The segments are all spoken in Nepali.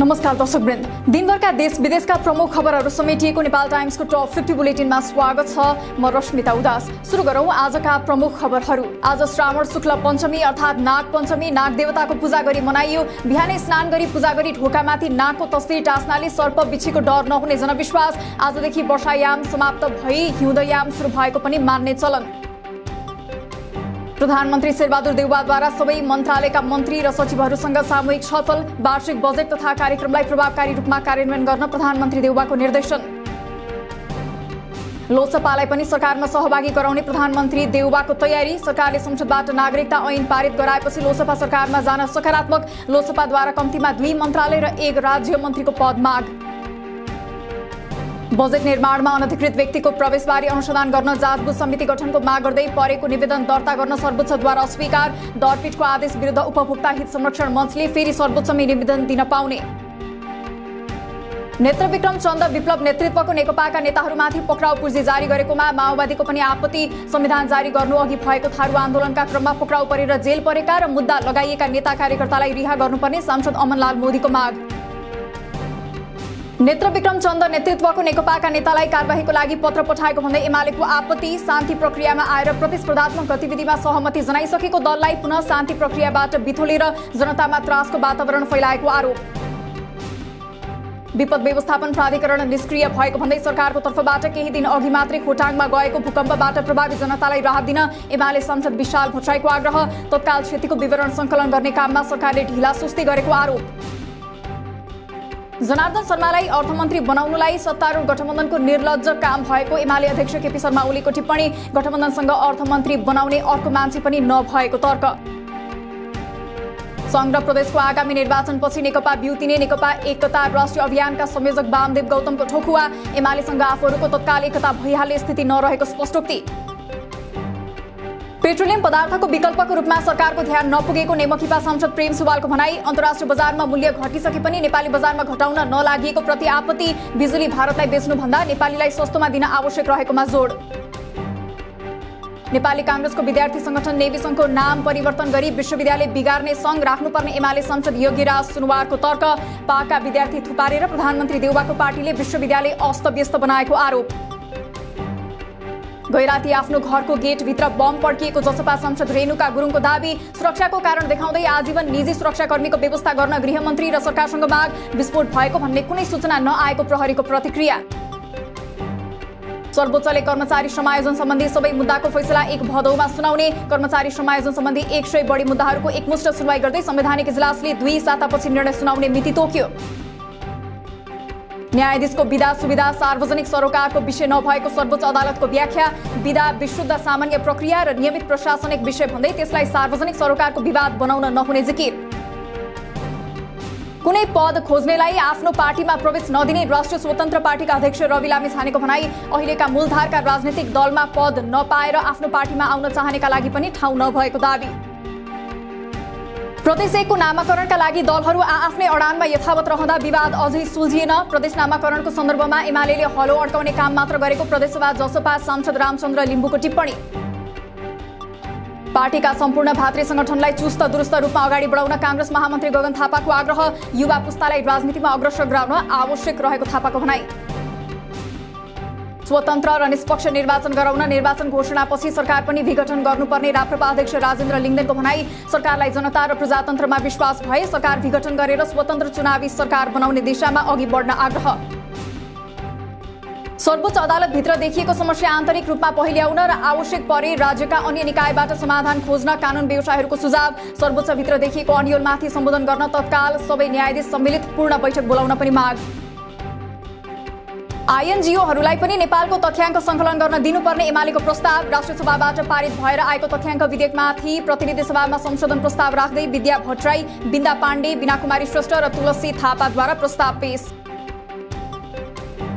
नमस्कार दर्शकवृन्द, दिनभरका देश विदेशका प्रमुख खबरहरू समेटिएको नेपाल टाइम्सको टप 50 बुलेटिनमा स्वागत छ। म रश्मिता उदास। सुरु गरौं आजका प्रमुख खबरहरू। आज श्रावण शुक्ल पञ्चमी अर्थात् नाग पञ्चमी। नाग देवताको पूजा गरी मनाइयो। बिहानै स्नान गरी पूजा गरी ढोकामाथि नागको तस्बिर टाँस्नाले सर्प बिच्छीको डर नहुने जनविश्वास। आजदेखि वर्षायाम समाप्त भई हिउँदयाम सुरु भएको पनि मान्ने चलन। प्रधानमन्त्री शेरबहादुर देउवाद्वारा सबै मन्त्रालयका मन्त्री र सचिवहरूसँग सामूहिक छलफल। वार्षिक बजेट तथा कार्यक्रमलाई प्रभावकारी रूपमा कार्यान्वयन गर्न प्रधानमन्त्री देउवाको निर्देशन। लोकसभालाई पनि सरकारमा सहभागी गराउने प्रधानमन्त्री देउवाको तयारी। सरकारले संसदबाट नागरिकता ऐन पारित गराएपछि लोकसभा सरकारमा जान सकारात्मक। लोकसभाद्वारा कम्तीमा 2 मन्त्रालय र 1 राज्य मन्त्रीको पद माग। बजेट निर्माणमा अनधिकृत व्यक्तिको प्रवेशबारे अनुसन्धान गर्न जाँचबुझ समिति गठनको माग गर्दै परेको निवेदन दर्ता गर्न सर्वोच्चद्वारा अस्वीकार। दरपीठको आदेश विरुद्ध उपभोक्ता हित संरक्षण मञ्चले फेरि सर्वोच्चमै निवेदन दिन पाउने। नेत्रविक्रम चन्द विप्लव नेतृत्वको नेकपाका नेताहरूमाथि पक्राउ पुर्जी जारी गरेकोमा माओवादीको पनि आपत्ति। संविधान जारी गर्नु अघि भएको थारू आन्दोलनका क्रममा पक्राउ परेर जेल परेका र मुद्दा लगाइएका नेता कार्यकर्तालाई रिहा गर्नुपर्ने सांसद अमनलाल मोदीको माग। नेत्रविक्रम चन्द नेतृत्वको नेकपाका नेतालाई कारबाहीको लागि पत्र पठाएको भन्दै एमालेको आपत्ति। शान्ति प्रक्रियामा आएर प्रतिस्पर्धात्मक गतिविधिमा सहमति जनाइसकेको दललाई पुनः शान्ति प्रक्रियाबाट बिथोलेर जनतामा त्रासको वातावरण फैलाएको आरोप। विपद व्यवस्थापन प्राधिकरण निष्क्रिय भएको भन्दै सरकारको तर्फबाट केही दिन अघि मात्रै खोटाङमा गएको भूकम्पबाट प्रभावित जनतालाई राहत दिन एमाले सांसद विशाल भट्टराईको आग्रह। तत्काल क्षतिको विवरण संकलन गर्ने काममा सरकारले ढिला सुस्ती गरेको आरोप। जनार्दन शर्मालाई अर्थमन्त्री बनाउनुलाई सत्तारूढ गठबन्धनको निर्लज्ज काम भएको एमाले अध्यक्ष केपी शर्मा ओलीको टिप्पणी। गठबन्धनसँग अर्थमन्त्री बनाउने अर्को मान्छे पनि नभएको तर्क। संघ र प्रदेशको आगामी निर्वाचनपछि नेकपा बिउतिने नेकपा एकता राष्ट्रिय अभियानका संयोजक वामदेव गौतमको ठोकुवा। एमालेसँग आफूहरूको तत्काल एकता भइहाल्ने स्थिति नरहेको स्पष्टोक्ति। पेट्रोलियम पदार्थको विकल्पको रूपमा सरकारको ध्यान नपुगेको नेमखिपा सांसद प्रेम सुवालको भनाई। अन्तर्राष्ट्रिय बजारमा मूल्य घटिसके पनि नेपाली बजारमा घटाउन नलागिएको प्रति आपत्ति। बिजुली भारतलाई बेच्नुभन्दा नेपालीलाई सस्तोमा दिन आवश्यक रहेकोमा जोड। नेपाली कांग्रेसको विद्यार्थी संगठन नेवी संघको नाम परिवर्तन गरी विश्वविद्यालय बिगार्ने संघ राख्नुपर्ने एमाले सांसद योगीराज सुनवारको तर्क। पाका विद्यार्थी थुपारेर प्रधानमन्त्री देउवाको पार्टीले विश्वविद्यालय अस्तव्यस्त बनाएको आरोप। गैराती आफ्नो घरको गेटभित्र बम पड्किएको जसपा सांसद रेणुका गुरुङको दावी। सुरक्षाको कारण देखाउँदै आजीवन निजी सुरक्षाकर्मीको व्यवस्था गर्न गृहमन्त्री र सरकारसँग माग। विस्फोट भएको भन्ने कुनै सूचना नआएको प्रहरीको प्रतिक्रिया। सर्वोच्चले कर्मचारी समायोजन सम्बन्धी सबै मुद्दाको फैसला 1 भदौमा सुनाउने। कर्मचारी समायोजन सम्बन्धी 100 बढी मुद्दाहरूको एकमुष्ट सुनवाई गर्दै संवैधानिक इजलासले 2 सातापछि निर्णय सुनाउने मिति तोक्यो। न्यायाधीशको विधा सुविधा सार्वजनिक सरोकारको विषय नभएको सर्वोच्च अदालतको व्याख्या। विधा विशुद्ध सामान्य प्रक्रिया र नियमित प्रशासनिक विषय भन्दै त्यसलाई सार्वजनिक सरोकारको विवाद बनाउन नहुने जिकिर। कुनै पद खोज्नेलाई आफ्नो पार्टीमा प्रवेश नदिने राष्ट्रिय स्वतन्त्र पार्टीका अध्यक्ष रवि लामिछानेको भनाई। अहिलेका मूलधारका राजनीतिक दलमा पद नपाएर आफ्नो पार्टीमा आउन चाहनेका लागि पनि ठाउँ नभएको दावी। प्रदेश 1 को नामाकरणका लागि दलहरू आफ्नै अडानमा यथावत रहँदा विवाद अझै सुल्झिएन। प्रदेश नामाकरणको सन्दर्भमा एमालेले हलो अड्काउने काम मात्र गरेको प्रदेशसभा जसपा सांसद रामचन्द्र लिम्बुको टिप्पणी। पार्टीका सम्पूर्ण भातृ संगठनलाई चुस्त दुरुस्त रूपमा अगाडि बढाउन कांग्रेस महामन्त्री गगन थापाको आग्रह। युवा पुस्तालाई राजनीतिमा अग्रसर गराउन आवश्यक रहेको थापाको भनाई। स्वतन्त्र र निष्पक्ष निर्वाचन गराउन निर्वाचन घोषणापछि सरकार पनि विघटन गर्नुपर्ने राप्रपा अध्यक्ष राजेन्द्र लिङ्गदेनको भनाई। सरकारलाई जनता र प्रजातन्त्रमा विश्वास भए सरकार विघटन गरेर स्वतन्त्र चुनावी सरकार बनाउने दिशामा अघि बढ्न आग्रह। सर्वोच्च अदालतभित्र देखिएको समस्या आन्तरिक रूपमा पहिल्याउन र आवश्यक परे राज्यका अन्य निकायबाट समाधान खोज्न कानून व्यवसायहरूको सुझाव। सर्वोच्चभित्र देखिएको अनियोलमाथि सम्बोधन गर्न तत्काल सबै न्यायाधीश सम्मिलित पूर्ण बैठक बोलाउन पनि माग। आइएनजिओहरूलाई पनि नेपालको तथ्याङ्क सङ्कलन गर्न दिनुपर्ने एमालेको प्रस्ताव। राष्ट्रिय सभाबाट पारित भएर आएको तथ्याङ्क विधेयकमाथि प्रतिनिधि सभामा संशोधन प्रस्ताव राख्दै विद्या भट्टराई, बिन्दा पाण्डे, बीना कुमारी श्रेष्ठ र तुलसी थापाद्वारा प्रस्ताव पेश।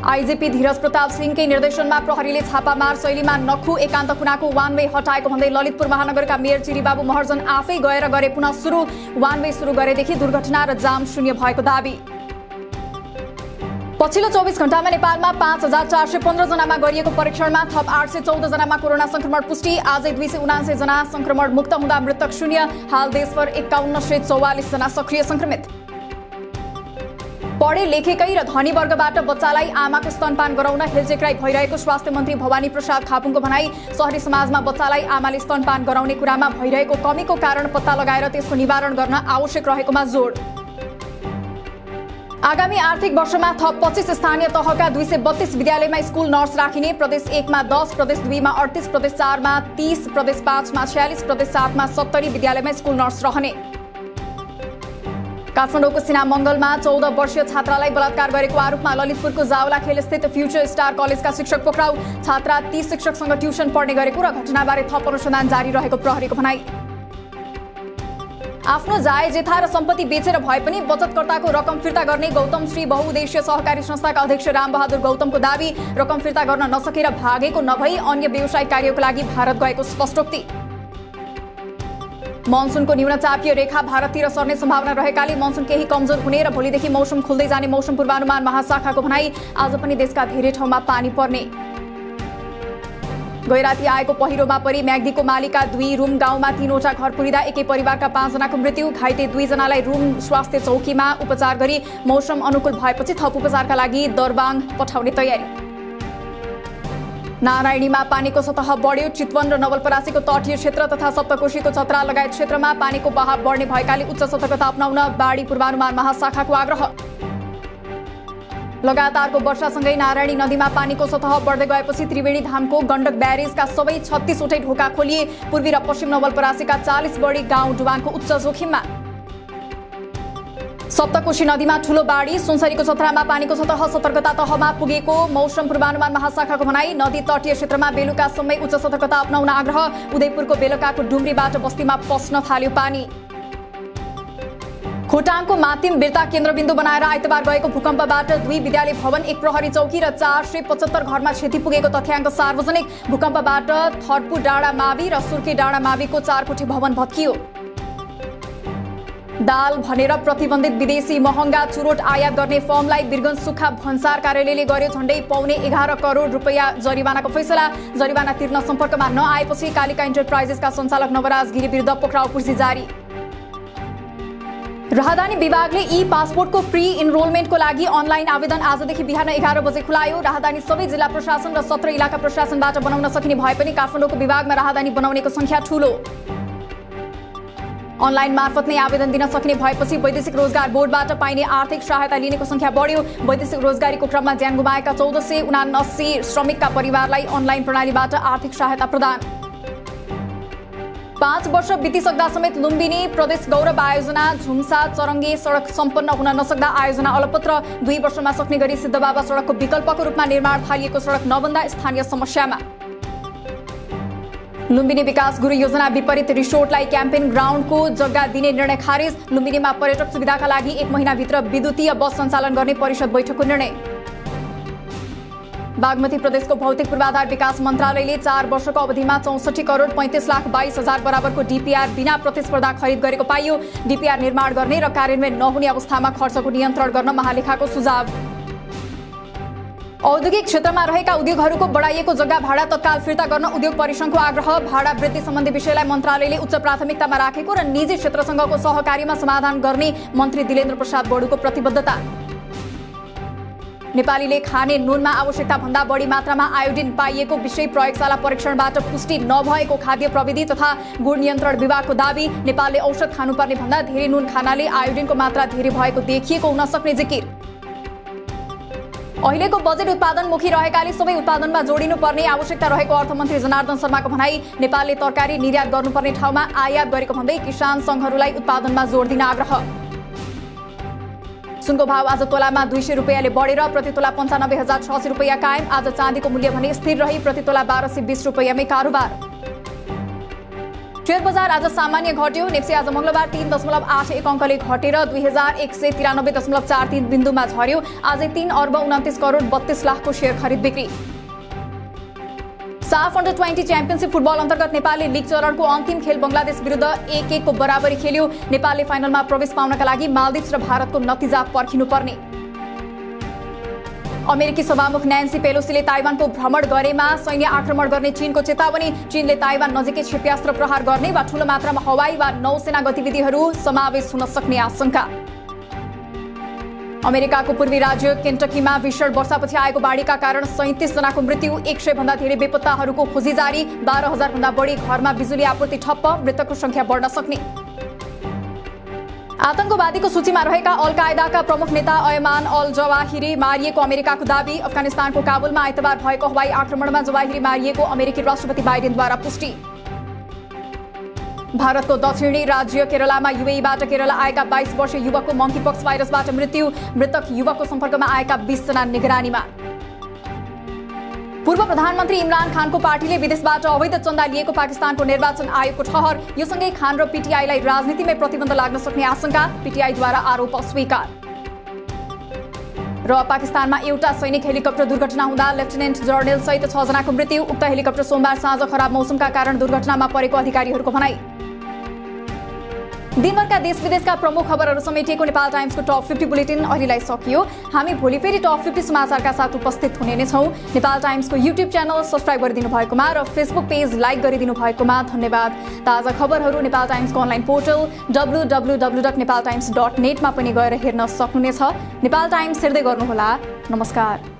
आइजिपी धीरज प्रताप सिंहकै निर्देशनमा प्रहरीले छापामार शैलीमा नखु एकान्त कुनाको वान वे हटाएको भन्दै ललितपुर महानगरका मेयर चिरीबाबु महर्जन आफै गरे पुनः सुरु। वान वे सुरु गरेदेखि दुर्घटना र जाम शून्य भएको दावी। पछिल्लो 24 घण्टामा नेपालमा 5415 जनामा गरिएको परीक्षणमा थप 814 जनामा कोरोना संक्रमण पुष्टि। आजै 279 जना संक्रमण मुक्त हुँदा मृतक शून्य। हाल देशभर 5144 जना सक्रिय संक्रमित। पढे लेखेकै र धनी वर्गबाट बच्चालाई आमाको स्तनपान गराउन हेलचेक्राइ भइरहेको स्वास्थ्य मन्त्री भवानी प्रसाद खापुङको भनाई। शहरी समाजमा बच्चालाई आमाले स्तनपान गराउने कुरामा भइरहेको कमीको कारण पत्ता लगाएर त्यसको निवारण गर्न आवश्यक रहेकोमा जोड। आगामी आर्थिक वर्षमा थप 25 स्थानीय तहका 232 विद्यालयमा स्कुल नर्स राखिने। प्रदेश 1 मा 10, प्रदेश 2 मा 38, प्रदेश 4 मा 30, प्रदेश 5 मा 46, प्रदेश 7 मा 70 विद्यालयमा स्कुल नर्स रहने। काठमाडौँको सिनामङ्गलमा 14 वर्षीय छात्रालाई बलात्कार गरेको आरोपमा ललितपुरको जावला खेल स्थित फ्युचर स्टार कलेजका शिक्षक पक्राउ। छात्रा 30 शिक्षकसँग ट्युसन पढ्ने गरेको र घटनाबारे थप अनुसन्धान जारी रहेको प्रहरीको भनाई। आफ्नो जायज यथा र सम्पत्ति बेचेर भए पनि बचतकर्ताको रकम फिर्ता गर्ने गौतम श्री बहुउद्देश्य सहकारी संस्थाका अध्यक्ष रामबहादुर गौतमको दावी। रकम फिर्ता गर्न नसकेर भागेको नभई अन्य व्यवसायिक कार्यको लागि भारत गएको स्पष्टोक्ति। मनसुनको न्यून चापीय रेखा भारततिर सर्ने सम्भावना रहेकाले मनसुन केही कमजोर हुने र भोलिदेखि मौसम खुल्दै जाने मौसम पूर्वानुमान महाशाखाको भनाई। आज पनि देशका धेरै ठाउँमा पानी पर्ने। गैराती आएको पहिरोमा परि म्याग्दीको मालिका 2 रुम गाउँमा 3वटा घर पुरिँदा एकै परिवारका 5 जनाको मृत्यु। घाइते 2 जनालाई रुम स्वास्थ्य चौकीमा उपचार गरी मौसम अनुकूल भएपछि थप उपचारका लागि दरबाङ पठाउने तयारी। नारायणीमा पानीको सतह बढ्यो। चितवन र नवलपरासीको तटीय क्षेत्र तथा सप्तकोशीको चतरा लगायत क्षेत्रमा पानीको बहाव बढ्ने भएकाले उच्च सतर्कता अपनाउन बाढी पूर्वानुमान महाशाखाको आग्रह। लगातारको वर्षासँगै नारायणी नदीमा पानीको सतह बढ्दै गएपछि त्रिवेणी धामको गण्डक ब्यारेजका सबै 36 वटै ढोका खोलिए। पूर्वी र पश्चिम नवलपरासीका 40 बढी गाउँ डुबानको उच्च जोखिममा। सप्तकोशी नदीमा ठूलो बाढी। सुनसरीको चतरामा पानीको सतह सतर्कता तहमा पुगेको मौसम पूर्वानुमान महाशाखाको भनाई। नदी तटीय क्षेत्रमा बेलुकासम्मै उच्च सतर्कता अपनाउन आग्रह। उदयपुरको बेलुकाको डुम्रीबाट बस्तीमा पस्न थाल्यो पानी। खोटाङको मातिम बिर्ता केन्द्रबिन्दु बनाएर आइतबार गएको भूकम्पबाट 2 विद्यालय भवन, 1 प्रहरी चौकी र 475 घरमा क्षति पुगेको तथ्याङ्क सार्वजनिक। भूकम्पबाट थर्पु डाँडा मावि र सुर्के डाँडा माविको 4 कोठी भवन भत्कियो। दाल भनेर प्रतिबन्धित विदेशी महँगा चुरोट आयात गर्ने फर्मलाई बिरगञ्ज सुक्खा भन्सार कार्यालयले गर्यो झण्डै पौने 11 करोड रुपैयाँ जरिवानाको फैसला। जरिवाना तिर्न सम्पर्कमा नआएपछि कालिका इन्टरप्राइजेसका सञ्चालक नवराज गिरी विरुद्ध पक्राउ पुर्जी जारी। राहदानी विभागले ई पासपोर्टको प्री इनरोलमेन्टको लागि अनलाइन आवेदन आजदेखि बिहान 11 बजे खुलायो। राहदानी सबै जिल्ला प्रशासन र 17 इलाका प्रशासनबाट बनाउन सकिने भए पनि काठमाडौँको विभागमा राहदानी बनाउनेको संख्या ठूलो। अनलाइन मार्फत नै आवेदन दिन सक्ने भएपछि वैदेशिक रोजगार बोर्डबाट पाइने आर्थिक सहायता लिनेको संख्या बढ्यो। वैदेशिक रोजगारीको क्रममा ज्यान गुमाएका 1479 श्रमिकका परिवारलाई अनलाइन प्रणालीबाट आर्थिक सहायता प्रदान। 5 वर्ष बितिसक्दा समेत लुम्बिनी प्रदेश गौरव आयोजना झुम्सा चरङ्गे सडक सम्पन्न हुन नसक्दा आयोजना अलपत्र। 2 वर्षमा सक्ने गरी सिद्धबाबा सडकको विकल्पको रूपमा निर्माण थालिएको सडक नबन्दा स्थानीय समस्यामा। लुम्बिनी विकास गुरु योजना विपरीत रिसोर्टलाई क्याम्पेन ग्राउन्डको जग्गा दिने निर्णय खारेज। लुम्बिनीमा पर्यटक सुविधाका लागि 1 महिनाभित्र विद्युतीय बस सञ्चालन गर्ने परिषद बैठकको निर्णय। बागमती प्रदेशको भौतिक पूर्वाधार विकास मन्त्रालयले 4 वर्षको अवधिमा 64 करोड 35 लाख 22 हजार बराबरको डीपीआर बिना प्रतिस्पर्धा खरिद गरेको पाइयो। डीपीआर निर्माण गर्ने र कार्यान्वयन नहुने अवस्थामा खर्चको नियन्त्रण गर्न महालेखाको सुझाव। औद्योगिक क्षेत्रमा रहेका उद्योगहरूको बढाइएको जग्गा भाडा तत्काल फिर्ता गर्न उद्योग परिसंघको आग्रह। भाडा वृद्धि सम्बन्धी विषयलाई मन्त्रालयले उच्च प्राथमिकतामा राखेको र निजी क्षेत्रसँगको सहकारीमा समाधान गर्ने मन्त्री दिलेन्द्र प्रसाद बडुको प्रतिबद्धता। नेपालीले खाने नुनमा आवश्यकता भन्दा बढी मात्रामा आयोडिन पाइएको विषय प्रयोगशाला परीक्षणबाट पुष्टि नभएको खाद्य प्रविधि तथा गुण नियन्त्रण विभागको दावी। नेपालले औषध खानुपर्ने भन्दा धेरै नुन खानाले आयोडिनको मात्रा धेरै भएको देखिएको हुन सक्ने जिकिर। अहिलेको बजेट उत्पादनमुखी रहेकाले सबै उत्पादनमा जोडिनु पर्ने आवश्यकता रहेको अर्थमन्त्री जनार्दन शर्माको भनाई। नेपालले तरकारी निर्यात गर्नुपर्ने ठाउँमा आयात गरेको भन्दै किसान संघहरूलाई उत्पादनमा जोड दिन आग्रह। सुनको भाव आज तोलामा 200 रुपैयाँले बढेर प्रति तोला 95,600 रुपैयाँ कायम। आज चाँदीको मूल्य भने स्थिर रही प्रति तोला 1220 रुपैयाँमै कारोबार। शेयर बजार आज सामान्य घट्यो। नेप्से आज मंगलबार 3.81 अङ्कले घटेर 2193.43 बिन्दुमा झर्यो। आज 3 अर्ब 29 करोड 32 लाखको शेयर खरिद बिक्री। साफ अन्डर 20 च्याम्पियनशिप फुटबल अन्तर्गत नेपालले लीग चरणको अन्तिम खेल बंगलादेश विरुद्ध 1-1 को बराबरी खेल्यो। नेपालले फाइनलमा प्रवेश पाउनका लागि मालदिप्स र भारतको नतिजा पर्खिनुपर्ने। अमेरिकी सभामुख न्यान्सी पेलोसीले ताइवानको भ्रमण गरेमा सैन्य आक्रमण गर्ने चीनको चेतावनी। चीनले ताइवान नजिकै क्षेप्यास्त्र प्रहार गर्ने वा ठूलो मात्रामा हवाई वा नौसेना गतिविधिहरू समावेश हुन सक्ने आशंका। अमेरिकाको पूर्वी राज्य केन्टकीमा भीषण वर्षापछि आएको बाढीका कारण 37 जनाको मृत्यु, 100 भन्दा धेरै बेपत्ताहरूको खोजी जारी, 12,000 भन्दा बढी घरमा बिजुली आपूर्ति ठप्प, मृतकको संख्या बढ्न सक्ने। आतंकवादीको सूचीमा रहेका अल कायदाका प्रमुख नेता अयमान अल जवाहिरी मारिएको अमेरिकाको दाबी, अफगानिस्तानको काबुलमा आइतबार भएको हवाई आक्रमणमा जवाहिरी मारिएको अमेरिकी राष्ट्रपति बाइडेनद्वारा पुष्टि। भारतको दक्षिणी राज्य केरलामा युएईबाट केरला आएका 22 वर्षीय युवकको मंकीपक्स भाइरसबाट मृत्यु, मृतक युवकको सम्पर्कमा आएका 20 जना निगरानीमा। पूर्व प्रधानमन्त्री इमरान खानको पार्टीले विदेशबाट अवैध चन्दा लिएको पाकिस्तानको निर्वाचन आयोगको ठहर, यो सँगै खान र पीटीआईलाई राजनीतिमै प्रतिबन्ध लाग्न सक्ने आशंका, पीटीआईद्वारा आरोप अस्वीकार। र पाकिस्तानमा एउटा सैनिक हेलिकप्टर दुर्घटना हुँदा लेफ्टिनेन्ट जनरल सहित 6 जनाको मृत्यु, उक्त हेलिकप्टर सोमबार साँझ खराब मौसमका कारण दुर्घटनामा परेको अधिकारीहरूको भनाई। दिनभरका देश विदेशका प्रमुख खबरहरू समेटिएको नेपाल टाइम्सको टप 50 बुलेटिन अहिलेलाई सकियो। हामी भोलि फेरि टप 50 समाचारका साथ उपस्थित हुने नै छौं। नेपाल टाइम्सको युट्युब च्यानल सब्स्क्राइब गरिदिनु भएकोमा र फेसबुक पेज लाइक गरिदिनु भएकोमा धन्यवाद। ताजा खबरहरू नेपाल टाइम्सको अनलाइन पोर्टल www.nepaltimes.net मा पनि गएर हेर्न सक्नुहुनेछ। नेपाल टाइम्स हेर्दै गर्नुहोला। नमस्कार।